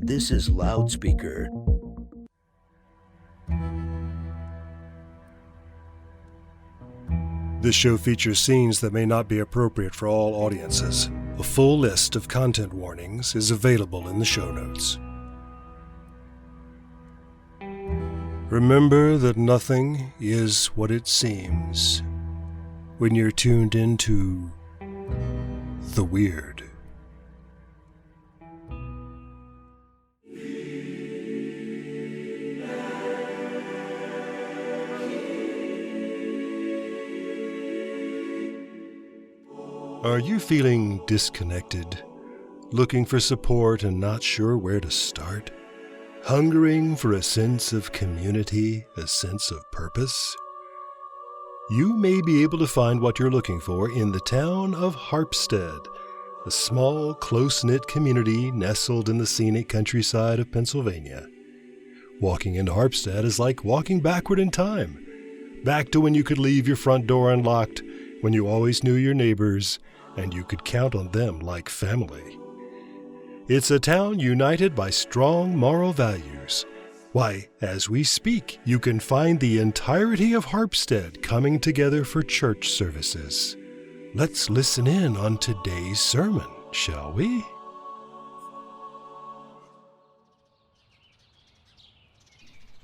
This is Loudspeaker. This show features scenes that may not be appropriate for all audiences. A full list of content warnings is available in the show notes. Remember that nothing is what it seems when you're tuned into the weird. Are you feeling disconnected, looking for support and not sure where to start? Hungering for a sense of community, a sense of purpose? You may be able to find what you're looking for in the town of Harpstead, a small, close-knit community nestled in the scenic countryside of Pennsylvania. Walking into Harpstead is like walking backward in time, back to when you could leave your front door unlocked, when you always knew your neighbors, and you could count on them like family. It's a town united by strong moral values. Why, as we speak, you can find the entirety of Harpstead coming together for church services. Let's listen in on today's sermon, shall we?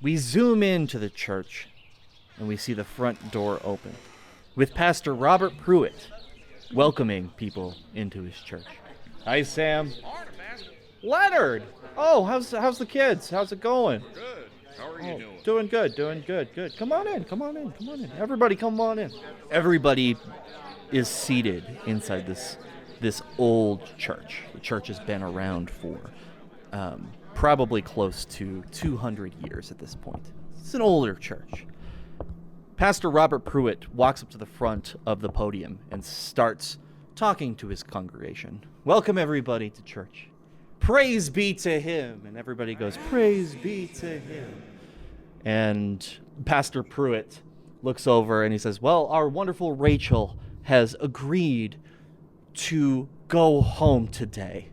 We zoom into the church, and we see the front door open, with Pastor Robert Pruitt welcoming people into his church. Hi, Sam. Leonard! Oh, how's the kids? How's it going? Good. How are you doing? Doing good. Come on in. Everybody come on in. Everybody is seated inside this old church. The church has been around for probably close to 200 years at this point. It's an older church. Pastor Robert Pruitt walks up to the front of the podium and starts talking to his congregation. Welcome everybody to church. Praise be to him. And everybody goes, praise be to him. And Pastor Pruitt looks over and he says, well, our wonderful Rachel has agreed to go home today.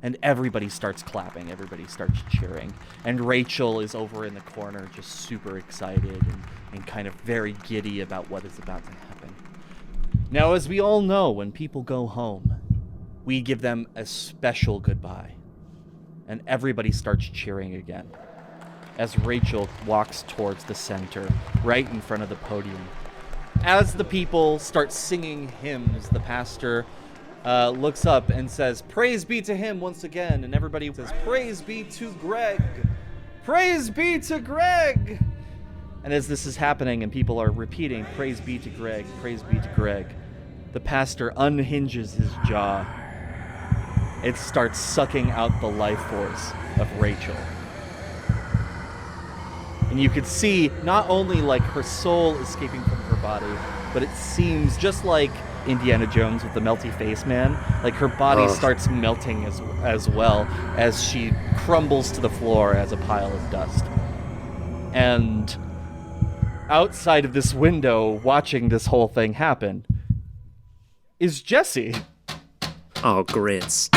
And everybody starts clapping. Everybody starts cheering. And Rachel is over in the corner just super excited and kind of very giddy about what is about to happen. Now, as we all know, when people go home, we give them a special goodbye. And everybody starts cheering again as Rachel walks towards the center, right in front of the podium. As the people start singing hymns, the pastor looks up and says, praise be to him once again. And everybody says, praise be to Greg. Praise be to Greg. And as this is happening and people are repeating, praise be to Greg, praise be to Greg, the pastor unhinges his jaw. It starts sucking out the life force of Rachel. And you could see not only like her soul escaping from her body, but it seems just like Indiana Jones with the melty face man, like her body starts melting as well as she crumbles to the floor as a pile of dust. And outside of this window, watching this whole thing happen, is Jesse. Oh, grits.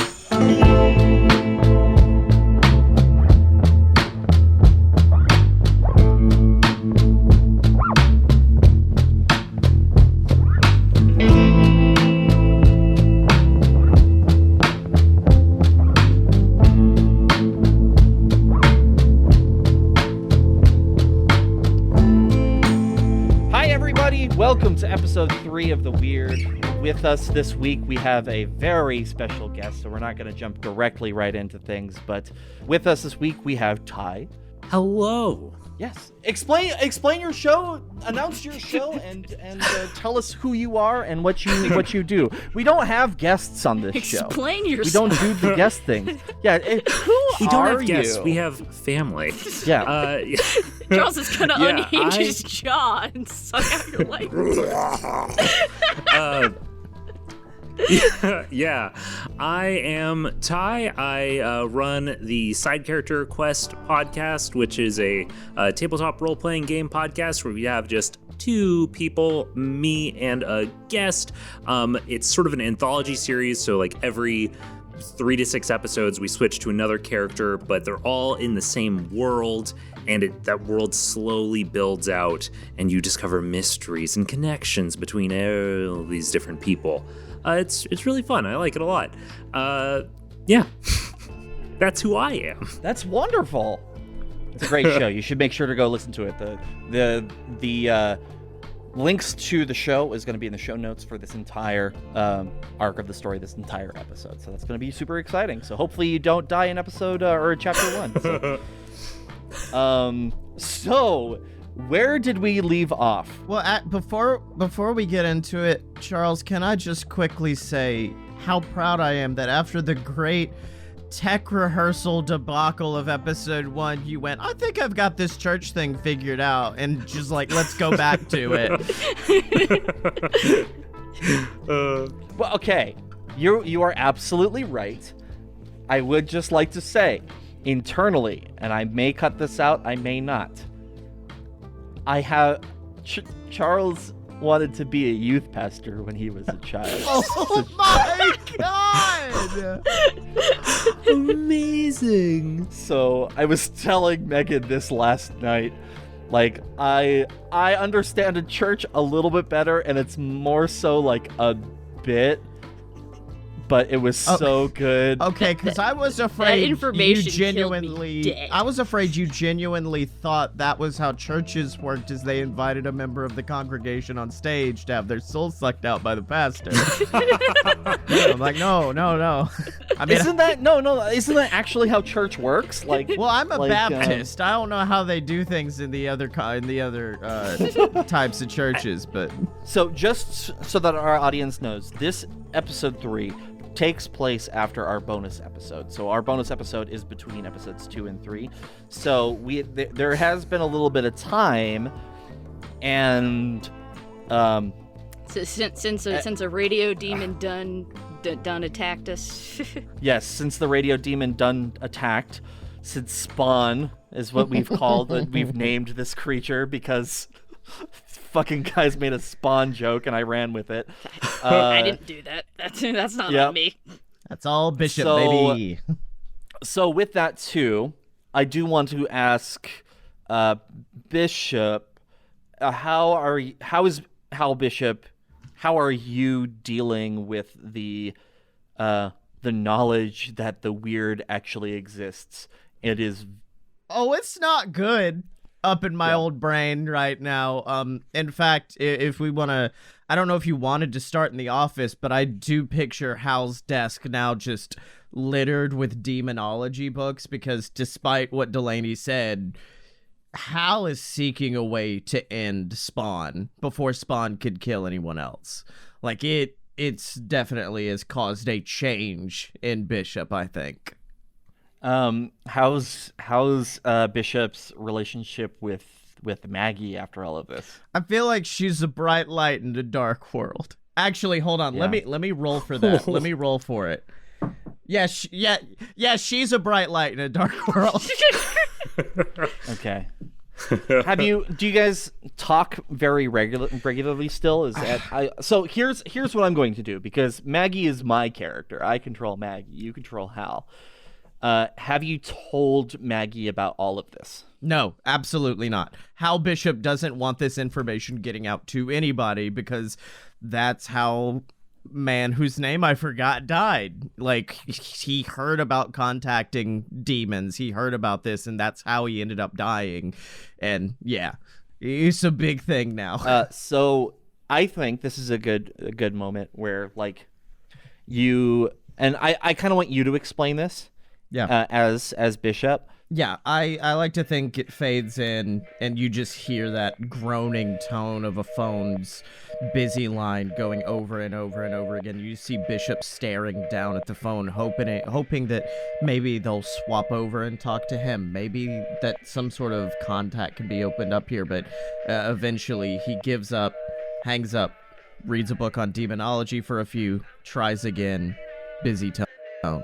Welcome to episode 3 of The Weird. With us this week, we have a very special guest, so we're not going to jump directly right into things, but with us this week, we have Ty. Hello. Yes. Explain your show, announce your show, and tell us who you are and what you do. We don't have guests on this show. Explain yourself. We don't do the guest thing. Yeah. We don't have guests. We have family. Yeah. Charles is gonna unhinge his jaw and suck out your life. Yeah, I am Ty. I run the Side Character Quest podcast, which is a tabletop role-playing game podcast where we have just two people, me and a guest. It's sort of an anthology series, so like every 3 to 6 episodes, we switch to another character, but they're all in the same world, and that world slowly builds out, and you discover mysteries and connections between all these different people. It's really fun. I like it a lot. Yeah, that's who I am. That's wonderful. It's a great show. You should make sure to go listen to it. The links to the show is going to be in the show notes for this entire arc of the story, this entire episode. So that's going to be super exciting. So hopefully you don't die in episode or chapter 1. So where did we leave off? Well, before we get into it, Charles, can I just quickly say how proud I am that after the great tech rehearsal debacle of episode 1, you went, I think I've got this church thing figured out, and just like, let's go back to it. Well, okay, you are absolutely right. I would just like to say, internally, and I may cut this out, I may not, I have Charles wanted to be a youth pastor when he was a child. Oh my god! Amazing. So I was telling Megan this last night, like, I understand a church a little bit better, and it's more so like a bit, but it was so good. Okay, because I was afraid information you killed me genuinely. dead. I was afraid you genuinely thought that was how churches worked, as they invited a member of the congregation on stage to have their soul sucked out by the pastor. I'm like, no. I mean, Isn't that actually how church works? Like, well, I'm a like, Baptist. I don't know how they do things in the other types of churches, but So just so that our audience knows, this episode 3 takes place after our bonus episode. So our bonus episode is between episodes 2 and 3. So there has been a little bit of time, and So since a radio demon done attacked us. yes, since the radio demon done attacked, since Spawn is what we've we've named this creature because fucking guys made a Spawn joke and I ran with it. I didn't do that. That's not on me. that's all Bishop, So- baby. So with that too, I do want to ask Bishop, how are you dealing with the knowledge that the weird actually exists? It is Oh, it's not good up in my old brain right now. In fact, if we want to, I don't know if you wanted to start in the office, but I do picture Hal's desk now just littered with demonology books, because despite what Delaney said, Hal is seeking a way to end Spawn before Spawn could kill anyone else. Like, it's definitely has caused a change in Bishop, I think. how's Bishop's relationship with Maggie after all of this? I feel like she's a bright light in the dark world. Actually, hold on. Yeah. Let me roll for that. Let me roll for it. Yeah, she's a bright light in a dark world. Okay. Do you guys talk very regularly still? Is that so here's what I'm going to do, because Maggie is my character. I control Maggie. You control Hal. Have you told Maggie about all of this? No, absolutely not. Hal Bishop doesn't want this information getting out to anybody, because that's how man whose name I forgot died. Like, he heard about contacting demons. He heard about this, and that's how he ended up dying. And yeah, it's a big thing now. So I think this is a good moment where, like, you and I kind of want you to explain this. Yeah. As Bishop. Yeah, I like to think it fades in and you just hear that groaning tone of a phone's busy line going over and over and over again. You see Bishop staring down at the phone, hoping that maybe they'll swap over and talk to him. Maybe that some sort of contact can be opened up here, but eventually he gives up, hangs up, reads a book on demonology for a few, tries again, busy tone.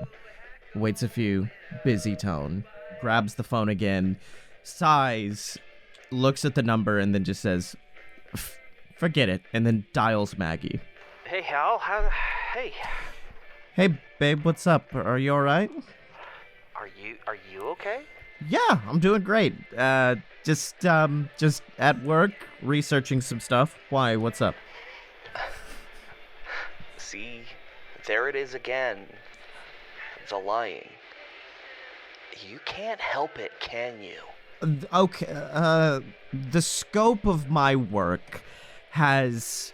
Waits a few, busy tone. Grabs the phone again, sighs, looks at the number, and then just says, forget it, and then dials Maggie. Hey, Hal. Hey, babe, what's up? Are you all right? Are you okay? Yeah, I'm doing great. Just at work, researching some stuff. Why? What's up? See, there it is again. The lying. You can't help it, can you? Okay, the scope of my work has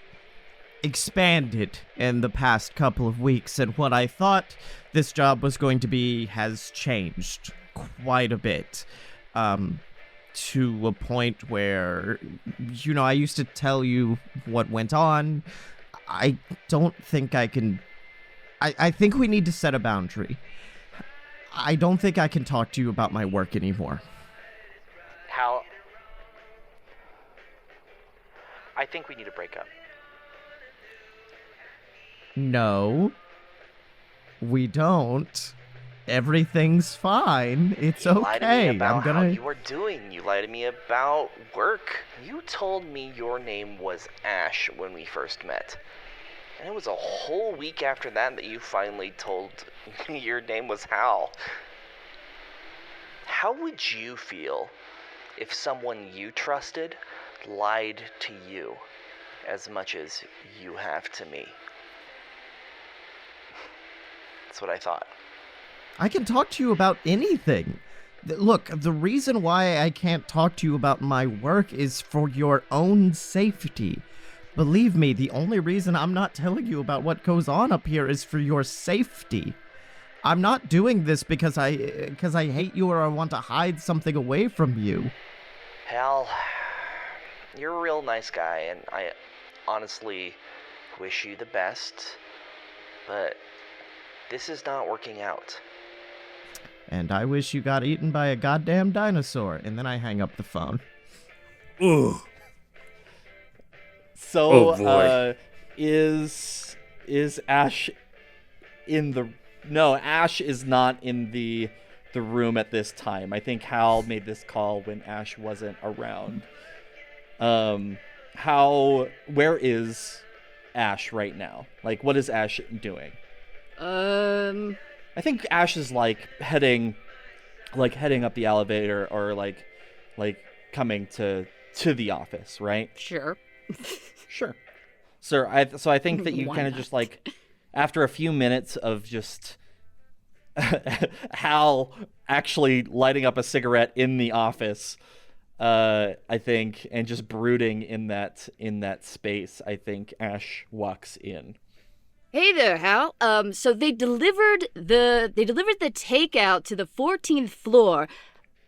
expanded in the past couple of weeks, and what I thought this job was going to be has changed quite a bit. To a point where, I used to tell you what went on. I don't think I can... I think we need to set a boundary. I don't think I can talk to you about my work anymore. Hal, I think we need to break up. No, we don't. Everything's fine. It's You lied to me okay. about how you were doing. You lied to me about work. You told me your name was Ash when we first met. And it was a whole week after that you finally told me your name was Hal. How would you feel if someone you trusted lied to you as much as you have to me? That's what I thought. I can talk to you about anything. Look, the reason why I can't talk to you about my work is for your own safety. Believe me, the only reason I'm not telling you about what goes on up here is for your safety. I'm not doing this because I hate you or I want to hide something away from you. Hal, you're a real nice guy, and I honestly wish you the best, but this is not working out. And I wish you got eaten by a goddamn dinosaur. And then I hang up the phone. Ooh. So, Oh, boy. is Ash in the... No, Ash is not in the room at this time. I think Hal made this call when Ash wasn't around. Where is Ash right now? Like, what is Ash doing? I think Ash is heading up the elevator or like coming to the office, right? Sure. Sure. So I think that you Why kind of not? just after a few minutes of just Hal actually lighting up a cigarette in the office, I think, and just brooding in that space, I think Ash walks in. Hey there, Hal. So they delivered the takeout to the 14th floor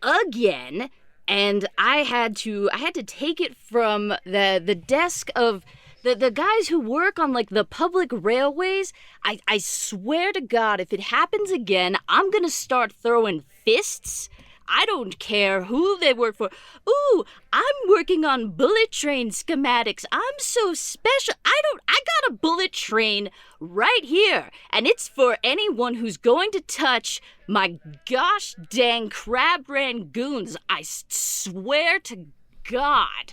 again, and I had to take it from the desk of the guys who work on the public railways. I swear to God, if it happens again, I'm gonna start throwing fists. I don't care who they work for. Ooh, I'm working on bullet train schematics. I'm so special. I got a bullet train right here. And it's for anyone who's going to touch my gosh dang crab rangoons. I swear to God.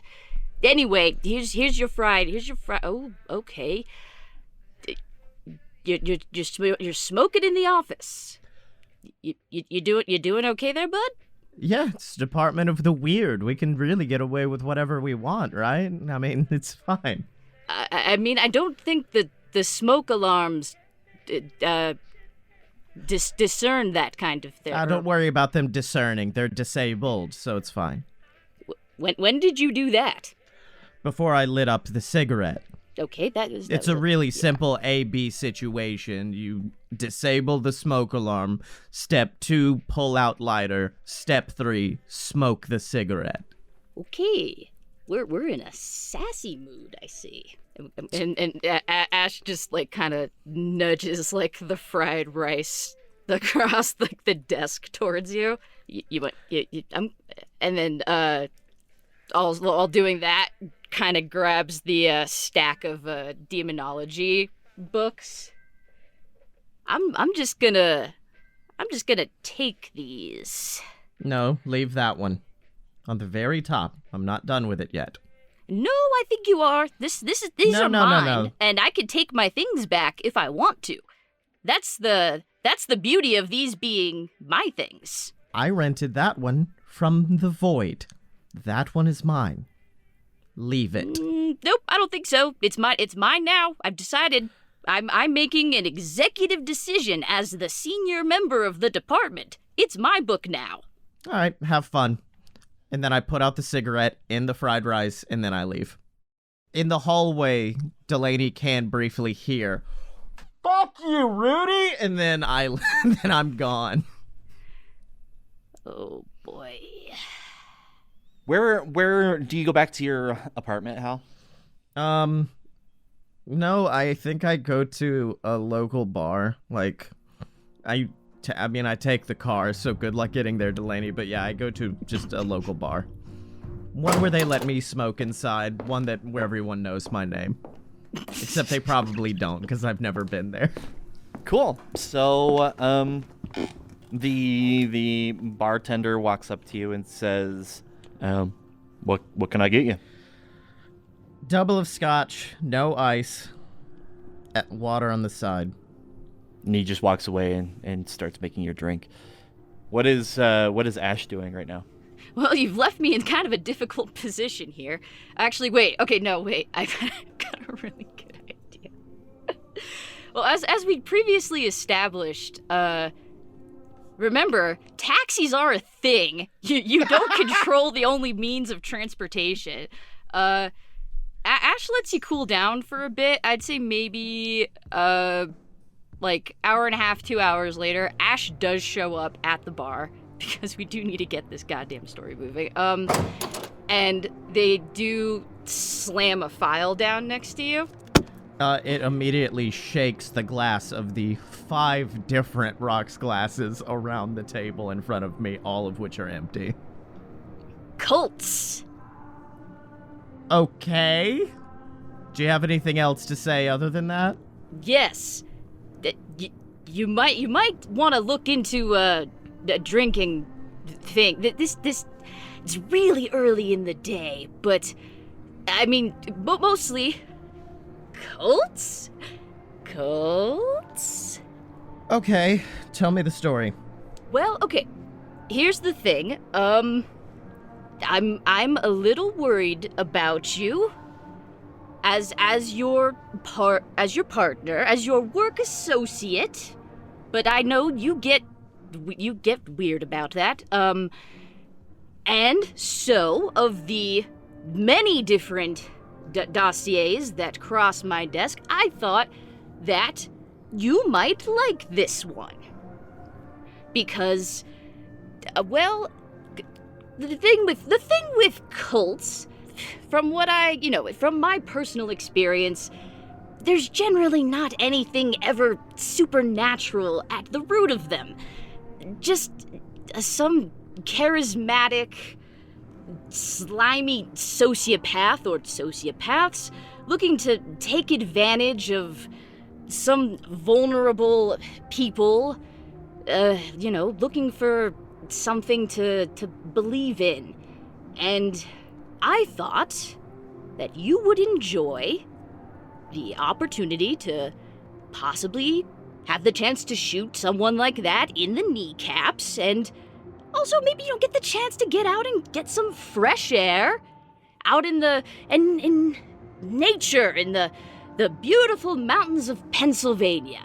Anyway, here's your fried. Oh, okay. You're smoking in the office. You doing okay there, bud? Yeah, it's Department of the Weird. We can really get away with whatever we want, right? I mean, it's fine. I mean, I don't think that the smoke alarms discern that kind of thing. Don't worry about them discerning. They're disabled, so it's fine. When did you do that? Before I lit up the cigarette. Okay, It's a really simple A-B situation. You disable the smoke alarm. Step 2, pull out lighter. Step 3, smoke the cigarette. Okay, we're in a sassy mood, I see. And Ash just kind of nudges the fried rice across the desk towards you. And then all doing that, kind of grabs the stack of demonology books. I'm just gonna take these. No, leave that one. On the very top. I'm not done with it yet. No, I think you are. These are mine, and I can take my things back if I want to. That's the beauty of these being my things. I rented that one from the void. That one is mine. Leave it. Nope, I don't think so. It's mine now. I've decided. I'm making an executive decision as the senior member of the department. It's my book now. All right, have fun. And then I put out the cigarette in the fried rice, and then I leave. In the hallway, Delaney can briefly hear, "Fuck you, Rudy!" And then then I'm gone. Oh boy. Where do you go back to your apartment, Hal? No, I think I go to a local bar. Like, I take the car, so good luck getting there, Delaney. But yeah, I go to just a local bar. One where they let me smoke inside. One where everyone knows my name. Except they probably don't, because I've never been there. Cool. So, the bartender walks up to you and says, what can I get you? Double of scotch, no ice, water on the side. And he just walks away and starts making your drink. What is Ash doing right now? Well, you've left me in kind of a difficult position here. Actually, wait. Okay, no, wait. I've got a really good idea. Well, as we previously established, remember, taxis are a thing. You don't control the only means of transportation. Ash lets you cool down for a bit. I'd say maybe, like, hour and a half, 2 hours later, Ash does show up at the bar, because we do need to get this goddamn story moving. And they do slam a file down next to you. It immediately shakes the glass of the 5 different rocks glasses around the table in front of me, all of which are empty. Cults. Okay. Do you have anything else to say other than that? Yes. You might want to look into a drinking thing. This it's really early in the day, but I mean, mostly cults. Cults. Okay, tell me the story. Well, okay. Here's the thing. I'm a little worried about you. As your partner, as your work associate. But I know you get weird about that. And so, of the many different dossiers that cross my desk, I thought that you might like this one. Because, well, the thing with cults, from what from my personal experience, there's generally not anything ever supernatural at the root of them. Just some charismatic, slimy sociopath or sociopaths looking to take advantage of some vulnerable people, looking for something to believe in. And I thought that you would enjoy the opportunity to possibly have the chance to shoot someone like that in the kneecaps, and also maybe get the chance to get out and get some fresh air out in nature, in the beautiful mountains of Pennsylvania.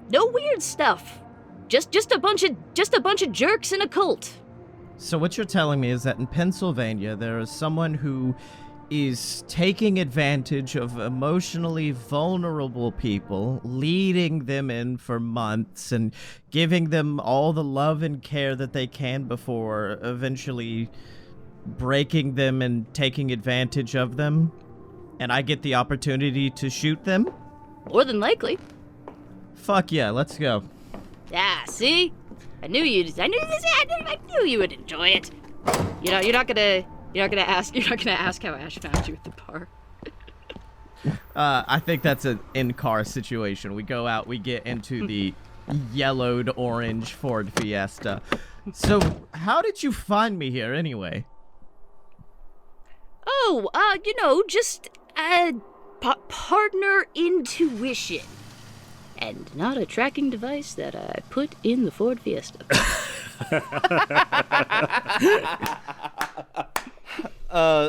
No weird stuff. Just a bunch of jerks in a cult. So what you're telling me is that in Pennsylvania there is someone who is taking advantage of emotionally vulnerable people, leading them in for months and giving them all the love and care that they can before eventually breaking them and taking advantage of them, and I get the opportunity to shoot them? More than likely. Fuck yeah, let's go. Ah, see? I knew you would enjoy it. You're not gonna ask how Ash found you at the bar. I think that's an in-car situation. We go out, we get into the yellowed orange Ford Fiesta. So, how did you find me here anyway? Just partner intuition. and not a tracking device that I put in the Ford Fiesta.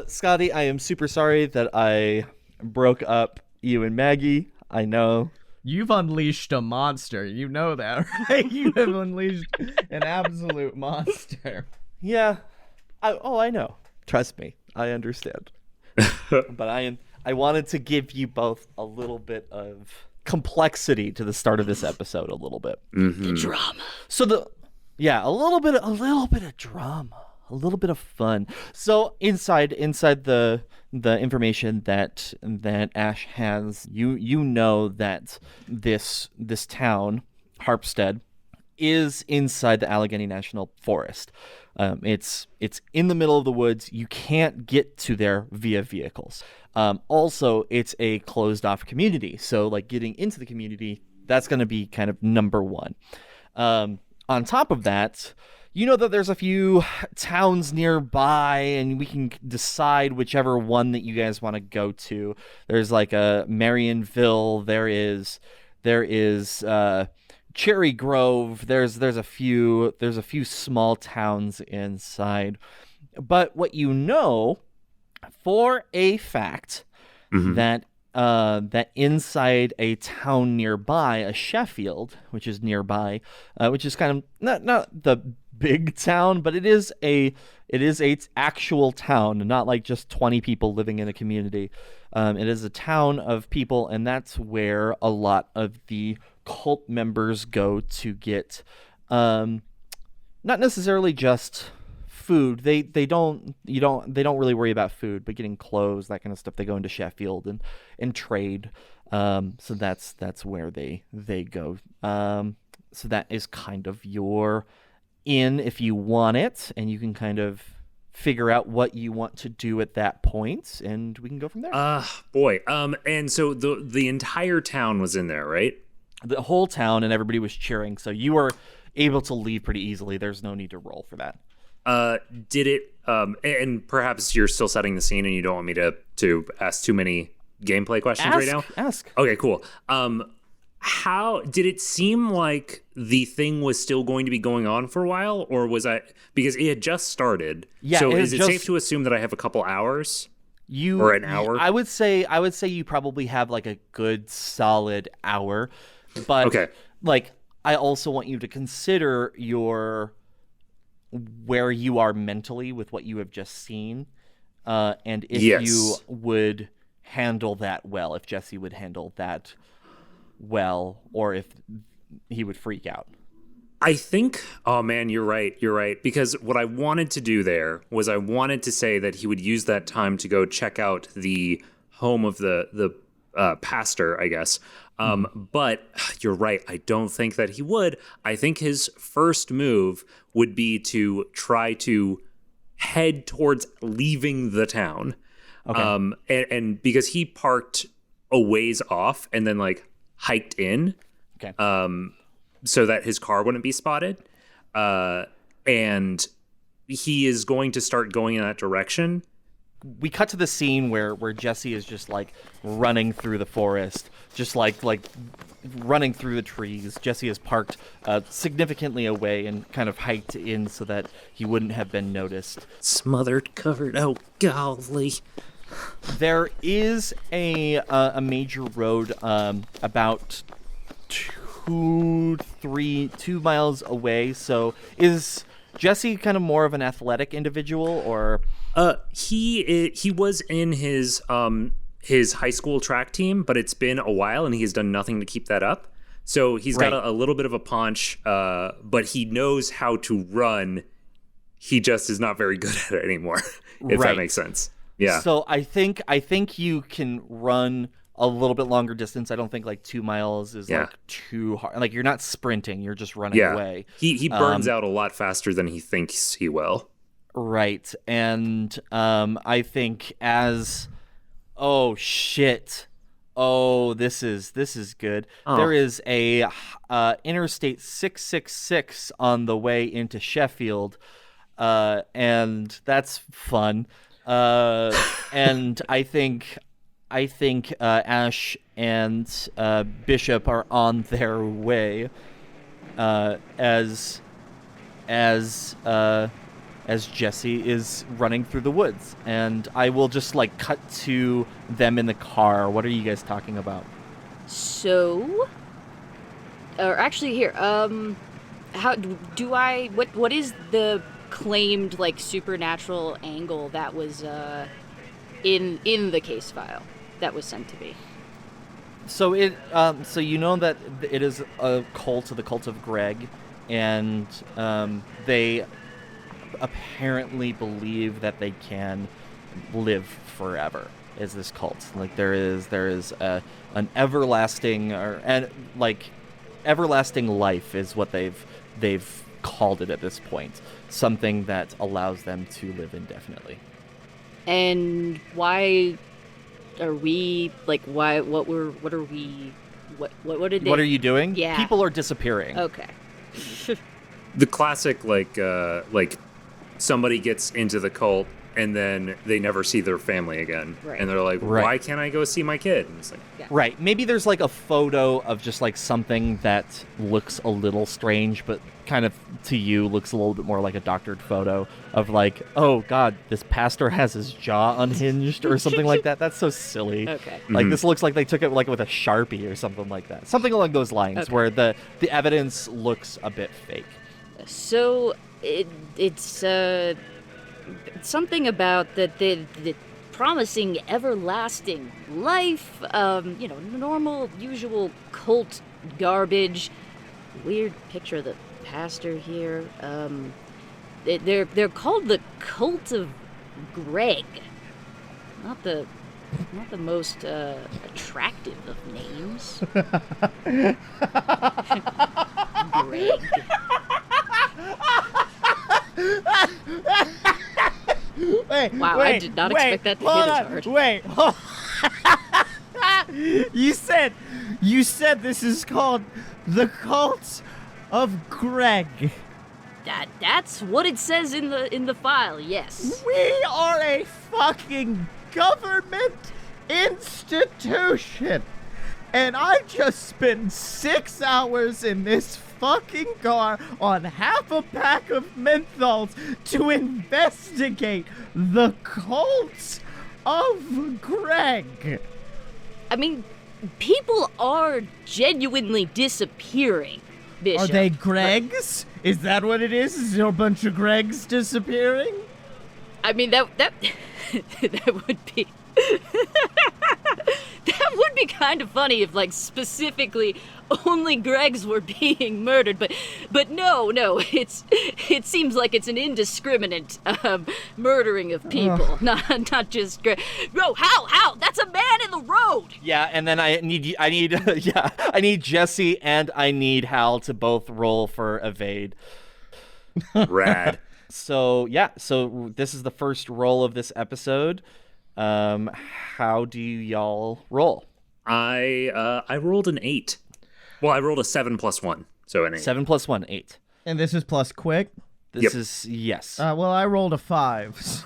Scotty, I am super sorry that I broke up you and Maggie. I know. You've unleashed a monster. You know that, right? You have unleashed an absolute monster. Yeah. I know. Trust me. I understand. But I wanted to give you both a little bit of complexity to the start of this episode, a little bit. The drama. So a little bit of drama, a little bit of fun. So inside the information that Ash has, you know that this town, Harpstead, is inside the Allegheny National Forest. It's in the middle of the woods. You can't get to there via vehicles. Also, it's a closed off community. So like getting into the community, that's going to be kind of number one. On top of that, you know that there's a few towns nearby, and we can decide whichever one that you guys want to go to. There's like a Marionville. There is Cherry Grove. There's a few small towns inside. But what you know for a fact that inside a town nearby, a Sheffield, which is nearby, which is kind of not the big town, but it is a actual town, not like just 20 people living in a community. It is a town of people, and that's where a lot of the cult members go to get not necessarily just food. They don't really worry about food, but getting clothes, that kind of stuff. They go into Sheffield and trade. So that's where they go. So that is kind of your in if you want it, and you can kind of figure out what you want to do at that point, and we can go from there. And so the entire town was in there, right? The whole town, and everybody was cheering, so you were able to leave pretty easily. There's no need to roll for that. Did it and perhaps you're still setting the scene and you don't want me to ask too many gameplay questions right now? Ask. Okay, cool. How did it seem like the thing was still going to be going on for a while, or was because it had just started? Yeah. So is it safe to assume that I have a couple hours? Or an hour? I would say you probably have like a good solid hour. But okay. Like, I also want you to consider where you are mentally with what you have just seen, and if you would handle that well, if Jesse would handle that well, or if he would freak out. I think, oh man, you're right. Because what I wanted to do there was I wanted to say that he would use that time to go check out the home of the pastor, I guess. But you're right. I don't think that he would. I think his first move would be to try to head towards leaving the town. Okay. And because he parked a ways off and then like hiked in. Okay. So that his car wouldn't be spotted. And he is going to start going in that direction. We cut to the scene where Jesse is just like running through the forest, just like running through the trees. Jesse is parked significantly away and kind of hiked in so that he wouldn't have been noticed. Smothered, covered. Oh, golly. There is a major road about 2 miles away. So is Jesse kind of more of an athletic individual, or? He was in his high school track team, but it's been a while and he has done nothing to keep that up. So he's got a little bit of a paunch, but he knows how to run. He just is not very good at it anymore, if that makes sense. Yeah. So I think you can run a little bit longer distance. I don't think like 2 miles is like too hard. Like you're not sprinting, you're just running away. He burns out a lot faster than he thinks he will. Right. And I think this is good. There is a Interstate 666 on the way into Sheffield, and that's fun. And I think Ash and Bishop are on their way as Jesse is running through the woods. And I will just like cut to them in the car. What are you guys talking about? So, or actually here, how do I, what is the claimed like supernatural angle that was in the case file that was sent to me? So so you know that it is a cult, the cult of Greg, and they apparently believe that they can live forever. Is this cult like there is an everlasting everlasting life is what they've called it at this point, something that allows them to live indefinitely. And why are we like what are you doing? Yeah, people are disappearing. Okay. The classic like somebody gets into the cult and then they never see their family again. Right. And they're like, why can't I go see my kid? And it's like, Right. Maybe there's like a photo of just like something that looks a little strange, but kind of to you looks a little bit more like a doctored photo of like, oh God, this pastor has his jaw unhinged or something like that. That's so silly. Okay. Like this looks like they took it like with a Sharpie or something like that. Something along those lines where the evidence looks a bit fake. So it's something about the promising everlasting life, normal, usual cult garbage. Weird picture of the pastor here. They're called the Cult of Greg. Not the most attractive of names. Greg. Wow, I did not expect that to hit as hard. You said this is called the Cult of Greg. That's what it says in the file, yes. We are a fucking government institution. And I just spent 6 hours in this fucking car on half a pack of menthols to investigate the cult of Greg. I mean, people are genuinely disappearing, Bishop. Are they Gregs? Is that what it is? Is there a bunch of Gregs disappearing? I mean, that that would be that would be kind of funny if, like, specifically only Gregs were being murdered, but no, it seems like it's an indiscriminate murdering of people, not just Greg. No, how? That's a man in the road. Yeah, and then I need Jesse and I need Hal to both roll for evade. Rad. So this is the first roll of this episode. How do y'all roll? I rolled an 8. Well, I rolled a 7 plus 1, so an 8. 7 plus 1, 8. And this is plus quick? This is, yes. Well, I rolled a 5,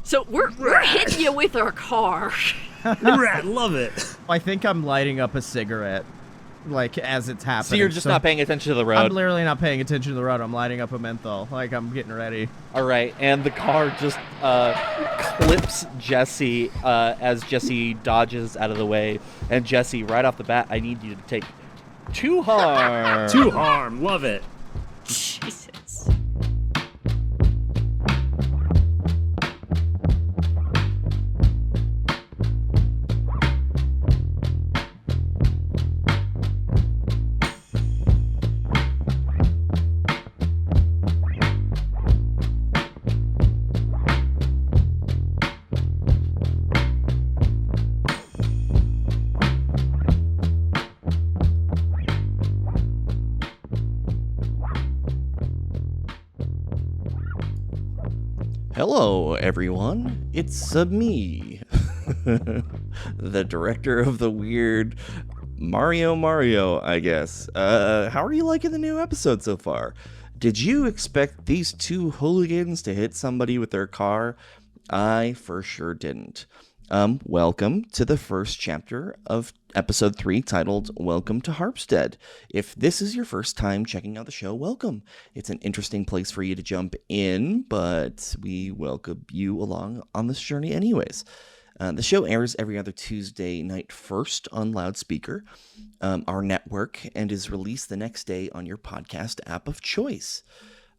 so we're hitting you with our car. Rad, love it. I think I'm lighting up a cigarette, like, as it's happening. So you're just not paying attention to the road? I'm literally not paying attention to the road. I'm lighting up a menthol, like I'm getting ready. All right, and the car just clips Jesse as Jesse dodges out of the way. And Jesse, right off the bat, I need you to take 2 harm. 2 harm, love it. Jesus. Hello, everyone. It's me, the director of the weird Mario, I guess. How are you liking the new episode so far? Did you expect these 2 hooligans to hit somebody with their car? I for sure didn't. welcome to the first chapter of episode 3 titled Welcome to Harpstead. If this is your first time checking out the show, welcome. It's an interesting place for you to jump in, but we welcome you along on this journey anyways. The show airs every other Tuesday night first on Loudspeaker, our network, and is released the next day on your podcast app of choice.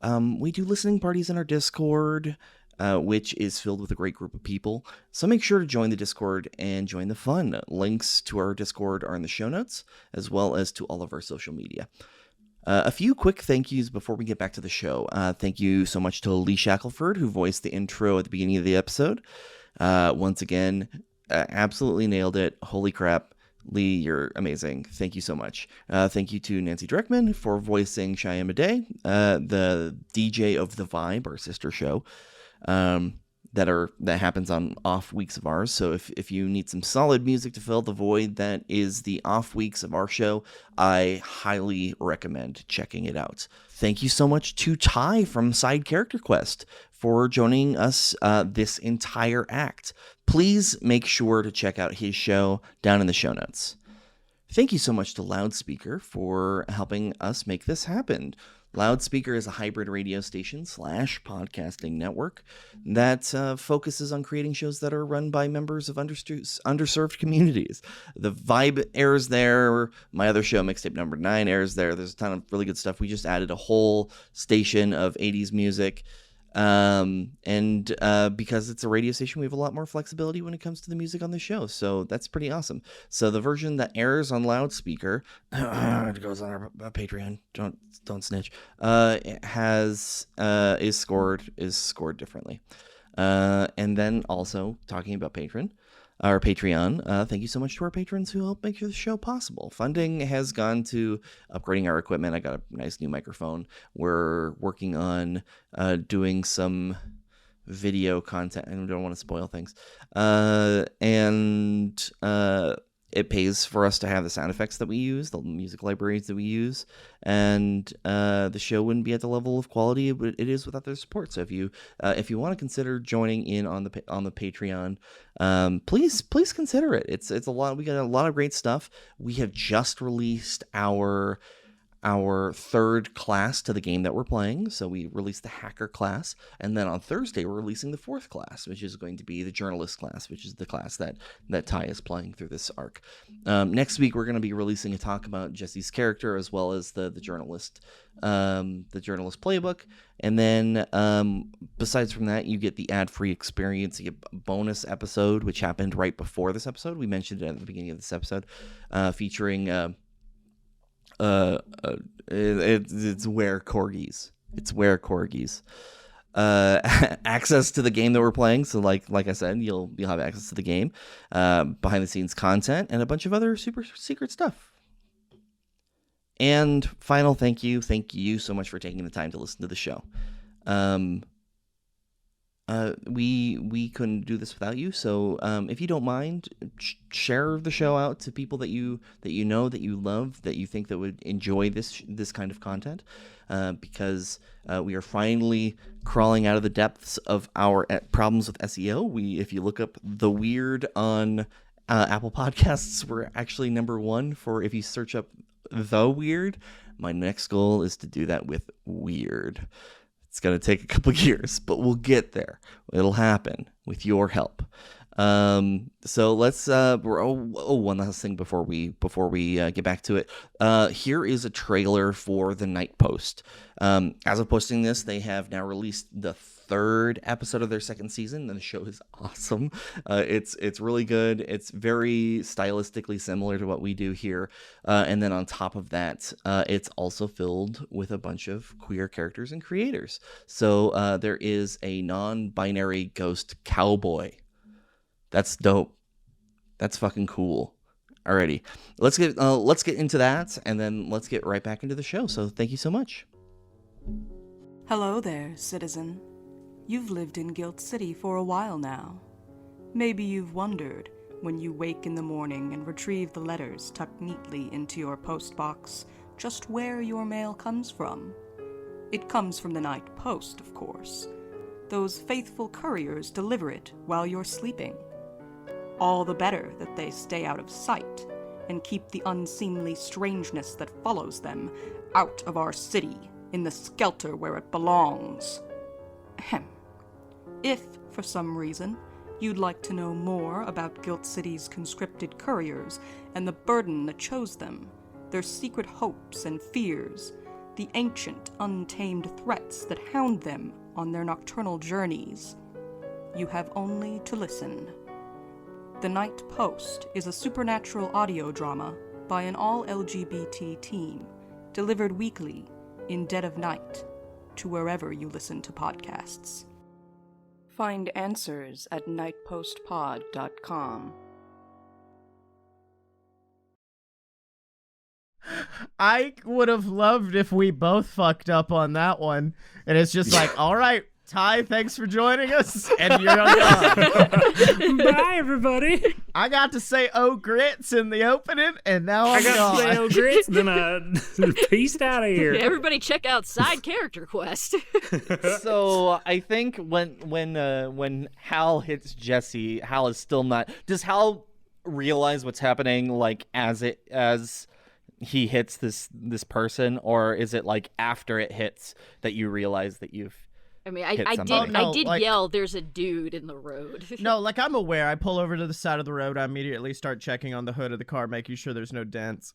We do listening parties in our Discord, which is filled with a great group of people. So make sure to join the Discord and join the fun. Links to our Discord are in the show notes, as well as to all of our social media. A few quick thank yous before we get back to the show. Thank you so much to Lee Shackelford, who voiced the intro at the beginning of the episode. Once again, absolutely nailed it. Holy crap. Lee, you're amazing. Thank you so much. Thank you to Nancy Dreckman for voicing Cheyenne Day, the DJ of The Vibe, our sister show. That happens on off weeks of ours. So if you need some solid music to fill the void that is the off weeks of our show, I highly recommend checking it out. Thank you so much to Ty from Side Character Quest for joining us this entire act. Please make sure to check out his show down in the show notes. Thank you so much to Loudspeaker for helping us make this happen. Loudspeaker is a hybrid radio station / podcasting network that focuses on creating shows that are run by members of underserved communities. The Vibe airs there. My other show, Mixtape Number 9, airs there. There's a ton of really good stuff. We just added a whole station of 80s music. Because it's a radio station, we have a lot more flexibility when it comes to the music on the show. So that's pretty awesome. So the version that airs on Loudspeaker, it goes on our Patreon. Don't snitch. Is scored differently. And then also talking about Patreon, thank you so much to our patrons who help make the show possible. Funding has gone to upgrading our equipment. I got a nice new microphone. We're working on doing some video content. I don't want to spoil things. It pays for us to have the sound effects that we use, the music libraries that we use, and the show wouldn't be at the level of quality it is without their support. So if you want to consider joining in on the Patreon, please consider it. It's a lot. We got a lot of great stuff. We have just released our third class to the game that we're playing. So we released the hacker class, and then on Thursday we're releasing the fourth class, which is going to be the journalist class, which is the class that Ty is playing through this arc. Next week we're going to be releasing a talk about Jesse's character, as well as the journalist playbook. And then besides from that, you get the ad-free experience. You get a bonus episode, which happened right before this episode. We mentioned it at the beginning of this episode, featuring it's were-corgis. It's were-corgis. Access to the game that we're playing. So like I said, you'll have access to the game, behind the scenes content, and a bunch of other super secret stuff. And final thank you so much for taking the time to listen to the show. We couldn't do this without you. So if you don't mind, share the show out to people that you know, that you love, that you think that would enjoy this kind of content, because we are finally crawling out of the depths of our problems with SEO. If you look up The Weird on Apple Podcasts, we're actually number 1 for if you search up The Weird. My next goal is to do that with Weird. It's going to take a couple years, but we'll get there. It'll happen with your help. So let's one last thing before we get back to it. Here is a trailer for The Night Post. As of posting this, they have now released the 3rd episode of their 2nd season, and the show is awesome. It's really good. It's very stylistically similar to what we do here, and then on top of that, it's also filled with a bunch of queer characters and creators. So there is a non-binary ghost cowboy. That's dope. That's fucking cool. Alrighty, let's get into that, and then let's get right back into the show. So thank you so much. Hello there, citizen. You've lived in Guild City for a while now. Maybe you've wondered, when you wake in the morning and retrieve the letters tucked neatly into your postbox, just where your mail comes from. It comes from the Night Post, of course. Those faithful couriers deliver it while you're sleeping. All the better that they stay out of sight and keep the unseemly strangeness that follows them out of our city in the skelter where it belongs. Ahem. If, for some reason, you'd like to know more about Guilt City's conscripted couriers and the burden that chose them, their secret hopes and fears, the ancient, untamed threats that hound them on their nocturnal journeys, you have only to listen. The Night Post is a supernatural audio drama by an all-LGBT team, delivered weekly in dead of night to wherever you listen to podcasts. Find answers at nightpostpod.com. I would have loved if we both fucked up on that one. And it's just like, all right, Ty, thanks for joining us. And you're gone. Bye, everybody. I got to say "oh grits" in the opening, and now I'm I got gone. to say "oh grits," then I peaced out of here. Everybody check out Side Character Quest. So I think when Hal hits Jesse, Hal is still not. Does Hal realize what's happening like as he hits this person, or is it like after it hits that you realize that you've? I mean, hit I somebody? did like- yell, "There's a dude in the road." No, like I'm aware. I pull over to the side of the road. I immediately start checking on the hood of the car, making sure there's no dents.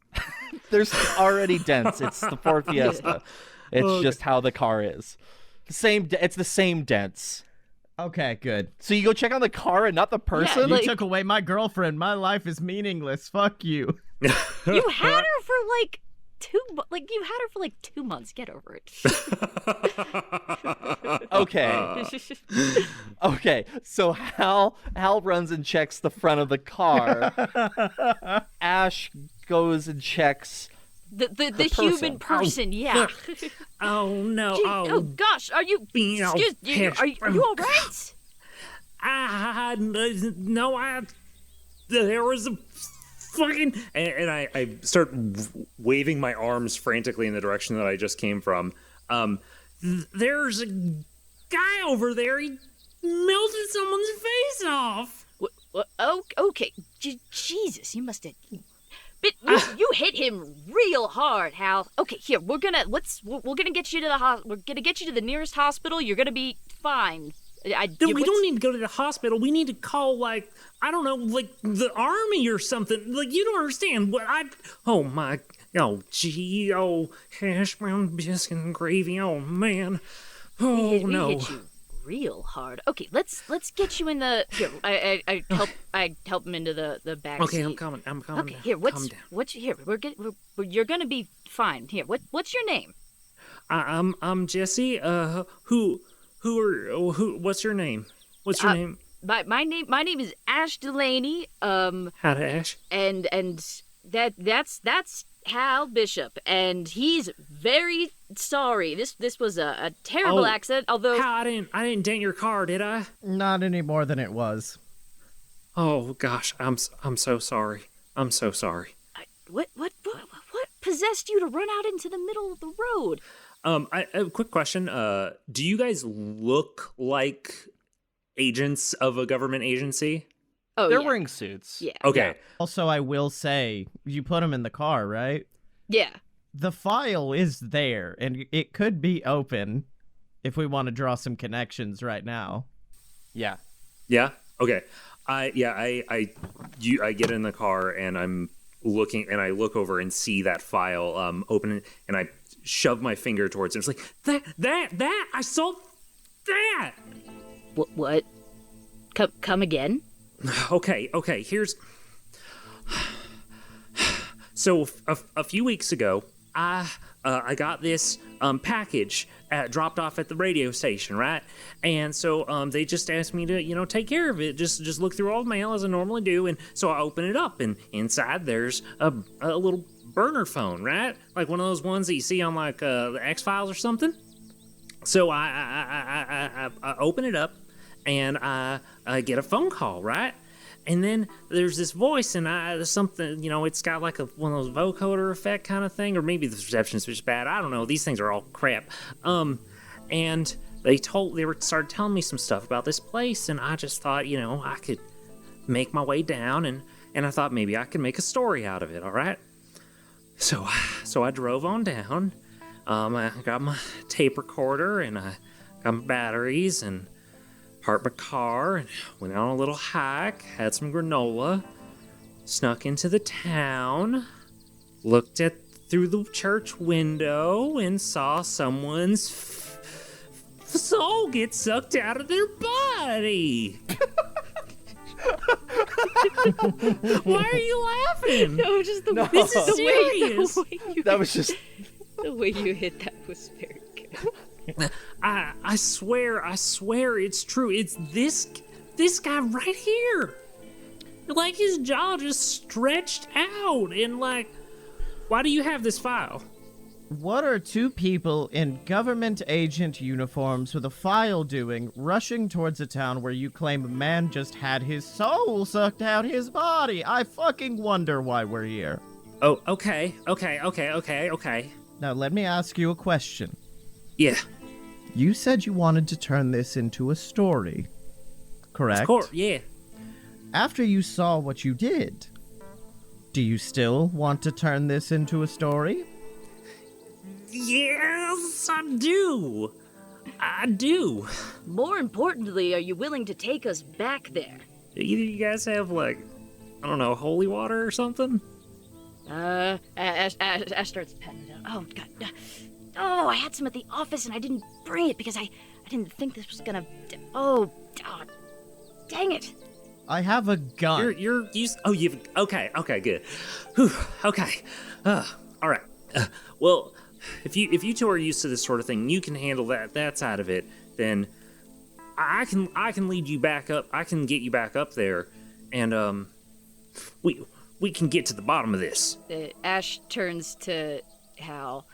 There's already dents. It's the Ford Fiesta. It's just how the car is. It's the same dents. Okay, good. So you go check on the car and not the person? You took away my girlfriend. My life is meaningless. Fuck you. You had her for like 2 months. Get over it. Okay. Okay. So Hal runs and checks the front of the car. Ash goes and checks the human person. Yeah. Oh no! Gee, oh gosh, are you? Excuse you. Are you all right? There was a fucking and I start waving my arms frantically in the direction that I just came from. There's a guy over there. He melted someone's face off. Oh, okay. Jesus, you must have. But you hit him real hard, Hal. Okay, here we're gonna get you to the we're gonna get you to the nearest hospital. You're gonna be fine. We don't need to go to the hospital. We need to call, like, I don't know, like the army or something. Like, you don't understand what hash brown biscuit and gravy. Oh man. Oh we no. hit you real hard. Okay, let's get you in the. Here, I help him into the back. Okay, seat. I'm coming. Okay, here. What's here? You're gonna be fine. Here, what's your name? I'm Jesse. What's your name? What's your name? My name is Ash Delaney. How to Ash? And that's Hal Bishop, and he's very sorry. This was a terrible accident. Although Hal, I didn't dent your car, did I? Not any more than it was. Oh gosh, I'm so sorry. I'm so sorry. What possessed you to run out into the middle of the road? A quick question. Do you guys look like agents of a government agency? Oh, They're yeah. wearing suits. Yeah. Okay. Yeah. Also, I will say, you put them in the car, right? Yeah. The file is there, and it could be open if we want to draw some connections right now. Yeah. Yeah. Okay. I get in the car and I'm looking, and I look over and see that file open, and I shove my finger towards it. It's like that I saw that. What? Come again? Okay. Here's. So a few weeks ago, I got this package dropped off at the radio station, right? And so they just asked me to take care of it, just look through all the mail as I normally do. And so I open it up, and inside there's a little burner phone, right? Like one of those ones that you see on like the X-Files or something. So I open it up, and I get a phone call, right? And then there's this voice, and there's something, it's got like one of those vocoder effect kind of thing, or maybe the reception's just bad. I don't know. These things are all crap. And they started telling me some stuff about this place, and I just thought, I could make my way down, and I thought maybe I could make a story out of it, all right? So I drove on down. I got my tape recorder, and I got my batteries, and parked my car, and went on a little hike, had some granola, snuck into the town, looked through the church window, and saw someone's soul get sucked out of their body. Why are you laughing? No, just this is serious. The way you hit that was very good. I swear it's true. It's this guy right here. Like, his jaw just stretched out, and like, why do you have this file? What are two people in government agent uniforms with a file doing, rushing towards a town where you claim a man just had his soul sucked out his body? I fucking wonder why we're here. Oh, okay. Now let me ask you a question. Yeah. You said you wanted to turn this into a story, correct? Of course, yeah. After you saw what you did, do you still want to turn this into a story? Yes, I do. More importantly, are you willing to take us back there? Either you guys have, like, I don't know, holy water or something? Ash starts petting it. Oh, God. Oh, I had some at the office and I didn't bring it because I didn't think this was gonna... Oh, dang it. I have a gun. You've... Okay, good. Whew, okay. All right. Well, if you two are used to this sort of thing, you can handle that side of it, then I can lead you back up. I can get you back up there, and we can get to the bottom of this. Ash turns to Hal.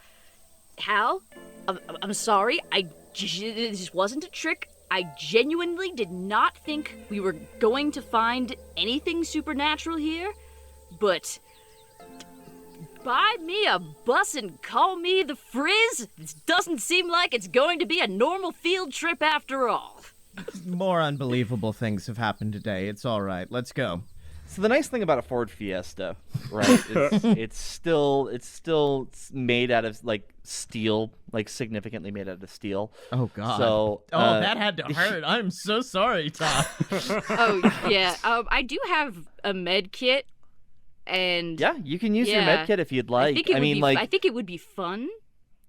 Hal, I'm sorry. This wasn't a trick. I genuinely did not think we were going to find anything supernatural here, but buy me a bus and call me the Frizz. This doesn't seem like it's going to be a normal field trip after all. More unbelievable things have happened today. It's all right. Let's go. So the nice thing about a Ford Fiesta, right, is it's still made out of like steel, like significantly made out of steel. Oh God. So that had to hurt. I'm so sorry, Tom. Oh yeah. I do have a med kit, and yeah, you can use your med kit if you'd like. I think it would be fun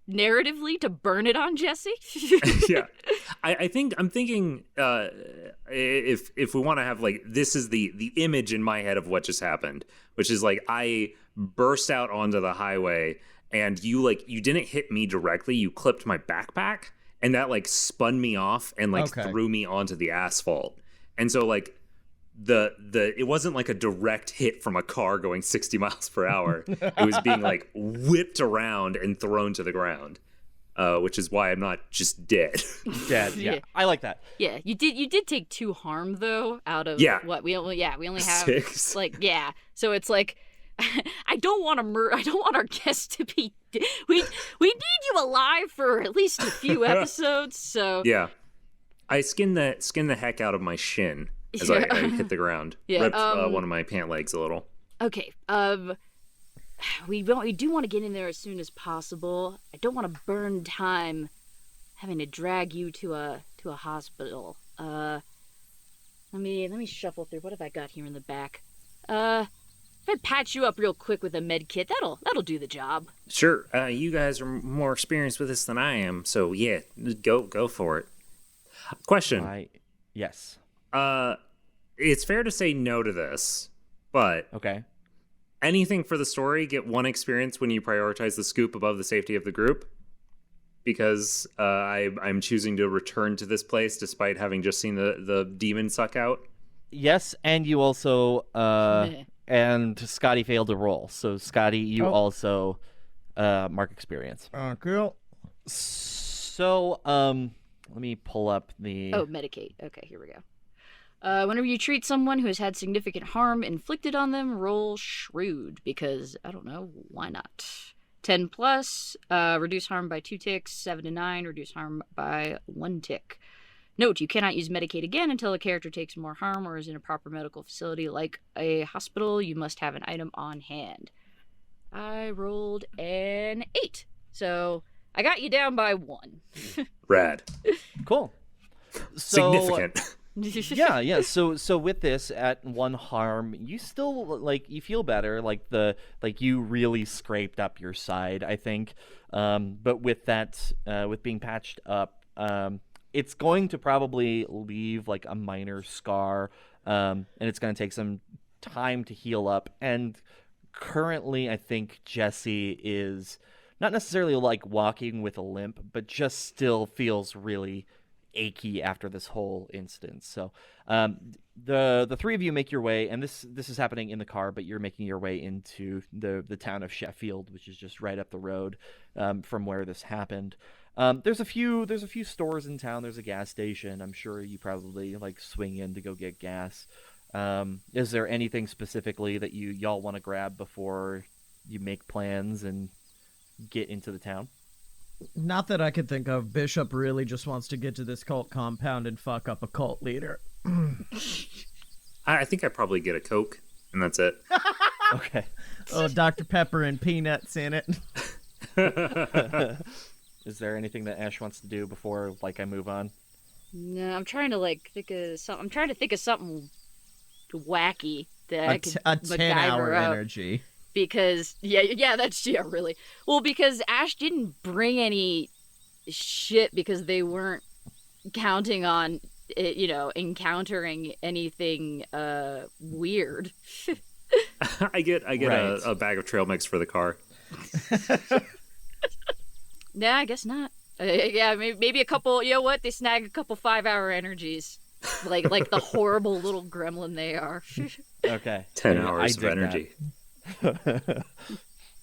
narratively to burn it on Jesse. Yeah, I'm thinking if we want to have, like, this is the image in my head of what just happened, which is like I burst out onto the highway and you didn't hit me directly, you clipped my backpack and that like spun me off and like threw me onto the asphalt. And so like it wasn't like a direct hit from a car going 60 miles per hour. It was being like whipped around and thrown to the ground, which is why I'm not just dead. Dead. Yeah. I like that. Yeah, you did take 2 harm though out of what we only have 6. Like so it's like I don't want our guests to be. We need you alive for at least a few episodes. So yeah, I skinned the heck out of my shin as I hit the ground. Yeah, ripped one of my pant legs a little. Okay. We do want to get in there as soon as possible. I don't want to burn time having to drag you to a hospital. Let me shuffle through. What have I got here in the back? If I patch you up real quick with a med kit, that'll do the job. Sure. You guys are more experienced with this than I am, so yeah, go for it. Question. Yes. It's fair to say no to this, but okay. Anything for the story, get 1 experience when you prioritize the scoop above the safety of the group, because I'm choosing to return to this place despite having just seen the demon suck out. Yes, and you also and Scotty failed to roll, so Scotty, you also mark experience. Cool. So let me pull up the medicate. Okay, here we go. Whenever you treat someone who has had significant harm inflicted on them, roll Shrewd, because, I don't know, why not? 10 plus, reduce harm by 2 ticks, 7 to 9, reduce harm by 1 tick. Note, you cannot use Medicaid again until a character takes more harm or is in a proper medical facility like a hospital. You must have an item on hand. I rolled an 8. So I got you down by 1. Rad. Cool. So, Significant. yeah. So with this at 1 harm, you still like you feel better. Like you really scraped up your side, I think. But with that, with being patched up, it's going to probably leave like a minor scar, and it's going to take some time to heal up. And currently, I think Jesse is not necessarily like walking with a limp, but just still feels really achy after this whole instance. So the three of you make your way, and this is happening in the car, but you're making your way into the town of Sheffield, which is just right up the road from where this happened. There's a few stores in town. There's a gas station. I'm sure you probably like swing in to go get gas. Is there anything specifically that y'all want to grab before you make plans and get into the town? Not that I could think of. Bishop really just wants to get to this cult compound and fuck up a cult leader. I think I'd probably get a Coke, and that's it. Okay. Oh, Dr. Pepper and peanuts in it. Is there anything that Ash wants to do before like I move on? No, I'm trying to like think of something. I'm trying to think of something wacky that I could a 10-hour MacGyver up. energy. Because that's really well, because Ash didn't bring any shit because they weren't counting on it, encountering anything weird. I get Right. a bag of trail mix for the car. Nah, I guess not. Maybe a couple. You know what? They snag a couple 5-hour energies, like the horrible little gremlin they are. Okay. 10 I hours of dig energy.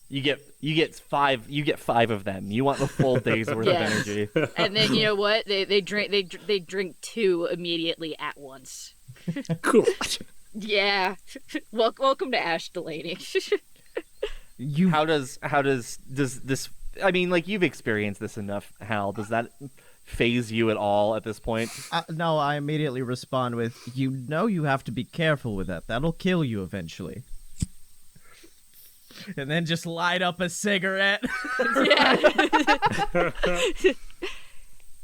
You get 5 of them. You want the full day's worth of energy. And then you know what? They drink 2 immediately at once. Cool. Yeah. Welcome to Ash Delaney. How does this? I mean, like you've experienced this enough, Hal. Does that phase you at all at this point? No, I immediately respond with, you have to be careful with that. That'll kill you eventually. And then just light up a cigarette.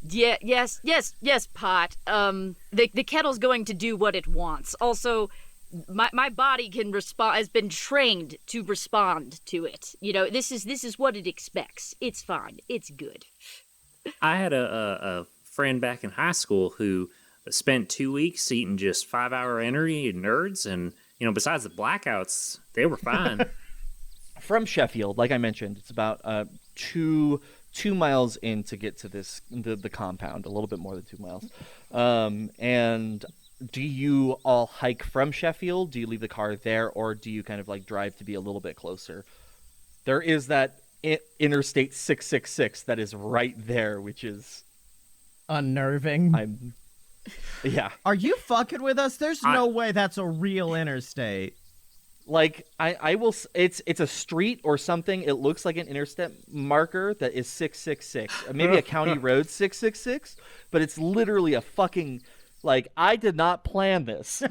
Yeah. Yes, Pot. The kettle's going to do what it wants. Also, my body can respond. Has been trained to respond to it. This is what it expects. It's fine. It's good. I had a friend back in high school who spent 2 weeks eating just 5-hour energy nerds, and besides the blackouts, they were fine. From Sheffield, like I mentioned, it's about 2 miles in to get to the compound, a little bit more than 2 miles. And do you all hike from Sheffield? Do you leave the car there, or do you kind of like drive to be a little bit closer? There is that Interstate 666 that is right there, which is unnerving. Yeah. Are you fucking with us? There's no way that's a real interstate. Like I will. It's a street or something. It looks like an interstate marker that is 666. Maybe a county road 666, but it's literally a fucking. Like, I did not plan this.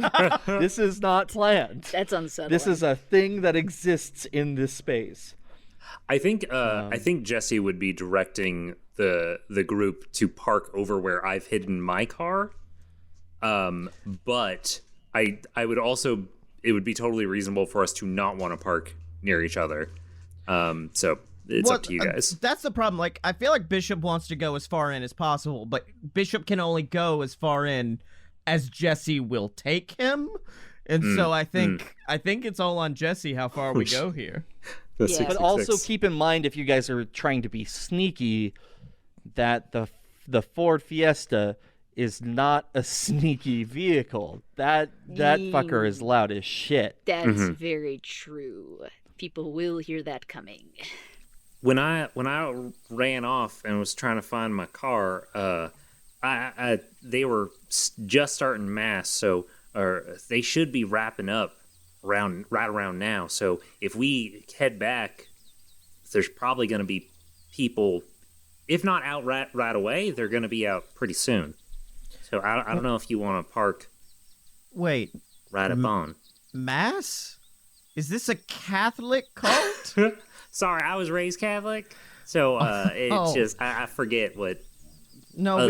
This is not planned. That's unsettling. This is a thing that exists in this space. I think Jesse would be directing the group to park over where I've hidden my car. But I would also, it would be totally reasonable for us to not want to park near each other. So it's up to you guys. That's the problem. Like, I feel like Bishop wants to go as far in as possible, but Bishop can only go as far in as Jesse will take him. And so I think it's all on Jesse how far we go here. Yeah. But also keep in mind, if you guys are trying to be sneaky, that the Ford Fiesta is not a sneaky vehicle. That fucker is loud as shit. That's very true. People will hear that coming. When I ran off and was trying to find my car, they were just starting mass, so they should be wrapping up right around now. So if we head back, there's probably going to be people, if not out right away, they're going to be out pretty soon. So I don't know if you want to park Wait, right up on. Mass? Is this a Catholic cult? Sorry, I was raised Catholic, so it's just I forget what. No,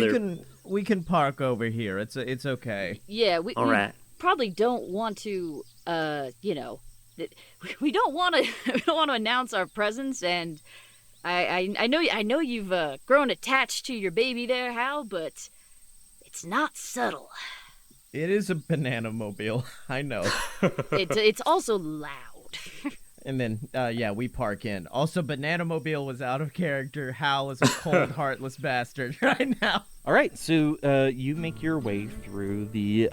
we can park over here. It's okay. Yeah, All right. probably don't want to, we don't want to we don't want to announce our presence, and I know you've grown attached to your baby there, Hal, but it's not subtle. It is a banana mobile. I know. It's also loud. And then, we park in. Also, Banana Mobile was out of character. Hal is a cold, heartless bastard right now. All right, so you make your way through the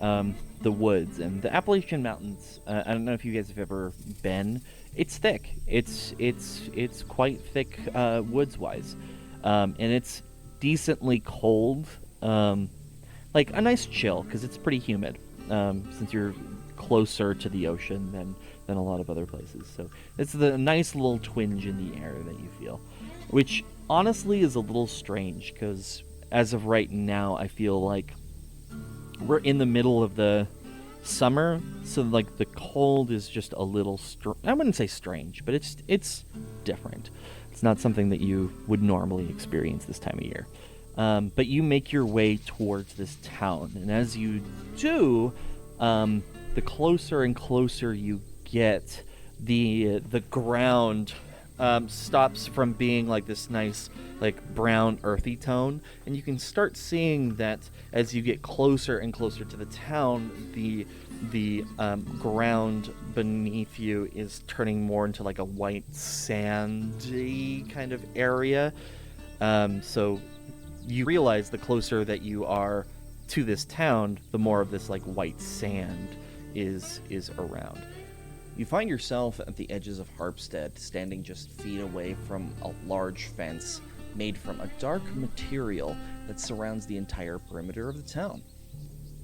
woods and the Appalachian Mountains. I don't know if you guys have ever been. It's thick. It's quite thick woods-wise, and it's decently cold. Like a nice chill because it's pretty humid. Since you're closer to the ocean than a lot of other places, so it's the nice little twinge in the air that you feel, which honestly is a little strange because as of right now I feel like we're in the middle of the summer, so like the cold is just a little I wouldn't say strange, but it's different. It's not something that you would normally experience this time of year. But you make your way towards this town, and as you do, the closer and closer you get, the ground stops from being like this nice like brown earthy tone, and you can start seeing that as you get closer and closer to the town, the ground beneath you is turning more into like a white sandy kind of area. So you realize the closer that you are to this town, the more of this like white sand is around. You find yourself at the edges of Harpstead, standing just feet away from a large fence made from a dark material that surrounds the entire perimeter of the town.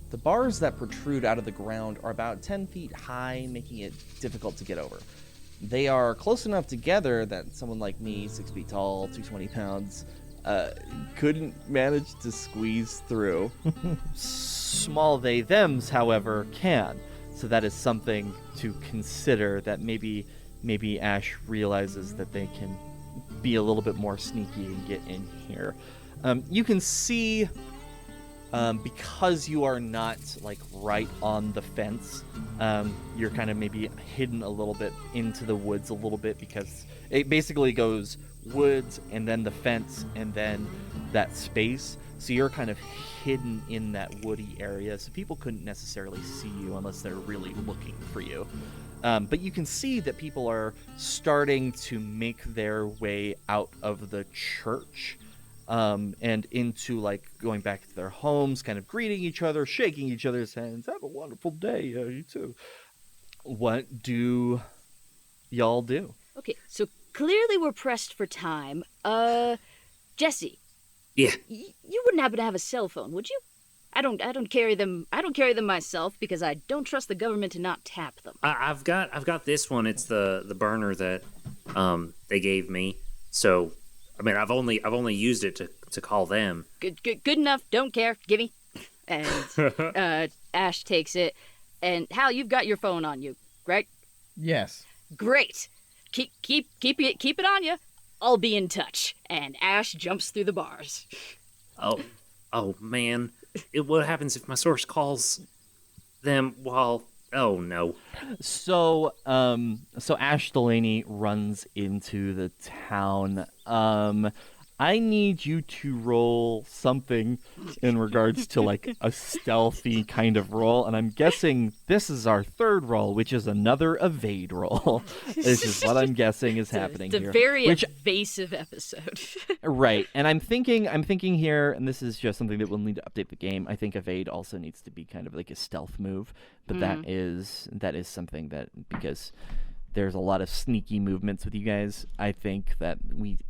The bars that protrude out of the ground are about 10 feet high, making it difficult to get over. They are close enough together that someone like me, 6 feet tall, 220 pounds, couldn't manage to squeeze through. Small they-thems, however, can. So that is something to consider, that maybe Ash realizes that they can be a little bit more sneaky and get in here. You can see, because you are not like right on the fence, you're kind of maybe hidden a little bit into the woods a little bit, because it basically goes woods and then the fence and then that space. So you're kind of hidden in that woody area, so people couldn't necessarily see you unless they're really looking for you. But you can see that people are starting to make their way out of the church and into like going back to their homes, kind of greeting each other, shaking each other's hands. Have a wonderful day, you too. What do y'all do? Okay, so clearly we're pressed for time. Jesse. Yeah. You wouldn't happen to have a cell phone, would you? I don't carry them. I don't carry them myself because I don't trust the government to not tap them. I've got this one. It's the burner that they gave me. So I mean, I've only used it to call them. Good enough. Don't care. Gimme. And Ash takes it. And Hal, you've got your phone on you, right? Yes. Great. Keep it on you. I'll be in touch. And Ash jumps through the bars. Oh man. What happens if my source calls them while... Oh, no. So Ash Delaney runs into the town. I need you to roll something in regards to, like, a stealthy kind of roll, and I'm guessing this is our third roll, which is another evade roll. This is what I'm guessing is happening here. It's a very evasive episode. Right, and I'm thinking here, and this is just something that we'll need to update the game, I think evade also needs to be kind of like a stealth move, but that is something that, because there's a lot of sneaky movements with you guys, I think that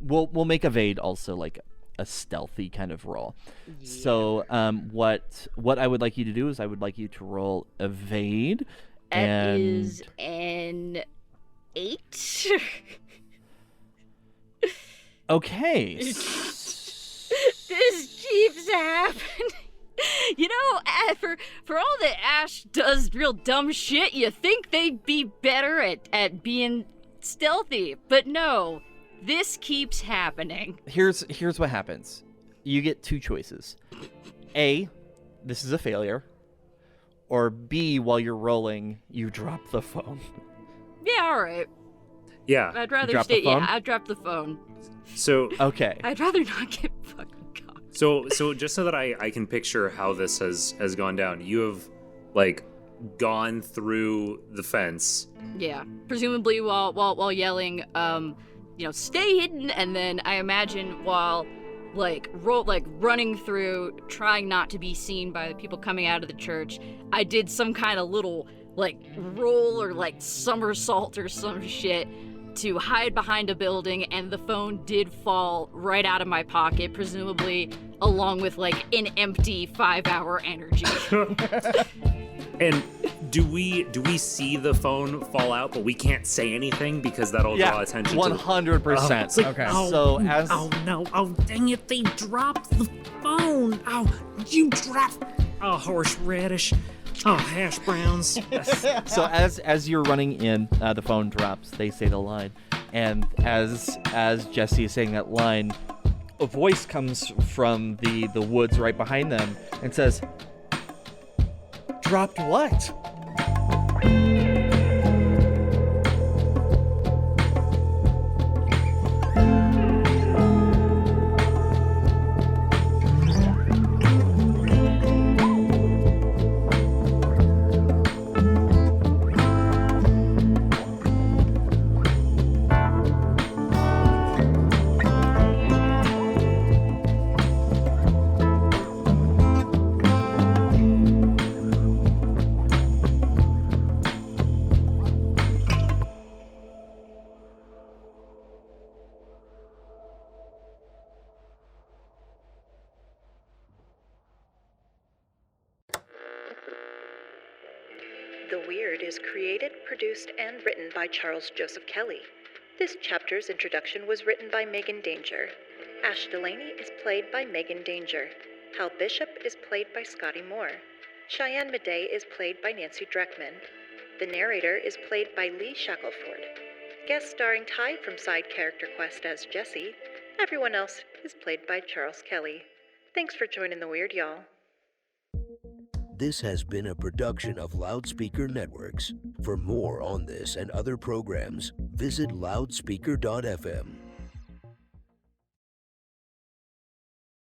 we'll make evade also like a stealthy kind of roll. Yeah. So what I would like you to do is I would like you to roll evade. That is an 8. Okay. This keeps happening. You know, for all that Ash does real dumb shit, you think they'd be better at being stealthy, but no, this keeps happening. Here's what happens. You get two choices. A, this is a failure. Or B, while you're rolling, you drop the phone. Yeah, all right. Yeah. I'd rather drop stay. the phone? Yeah, I'd drop the phone. So Okay. I'd rather not get fucking caught. so just so that I can picture how this has gone down, you have like gone through the fence. Yeah, presumably while yelling, stay hidden, and then I imagine while running through, trying not to be seen by the people coming out of the church, I did some kind of little roll or somersault or some shit to hide behind a building, and the phone did fall right out of my pocket, presumably along with an empty 5-hour energy. And do we see the phone fall out, but we can't say anything because that'll draw attention 100%. to Okay. So as oh no, oh dang it, they dropped the phone. Oh, you dropped horseradish. Oh, hash browns. So as you're running in, the phone drops. They say the line, and as Jesse is saying that line, a voice comes from the woods right behind them and says, "Dropped what?" The Weird is created, produced, and written by Charles Joseph Kelly. This chapter's introduction was written by Megan Danger. Ash Delaney is played by Megan Danger. Hal Bishop is played by Scotty Moore. Cheyenne Madej is played by Nancy Dreckman. The narrator is played by Lee Shackelford. Guest starring Ty from Side Character Quest as Jesse. Everyone else is played by Charles Kelly. Thanks for joining the Weird, y'all. This has been a production of Loudspeaker Networks. For more on this and other programs, visit loudspeaker.fm.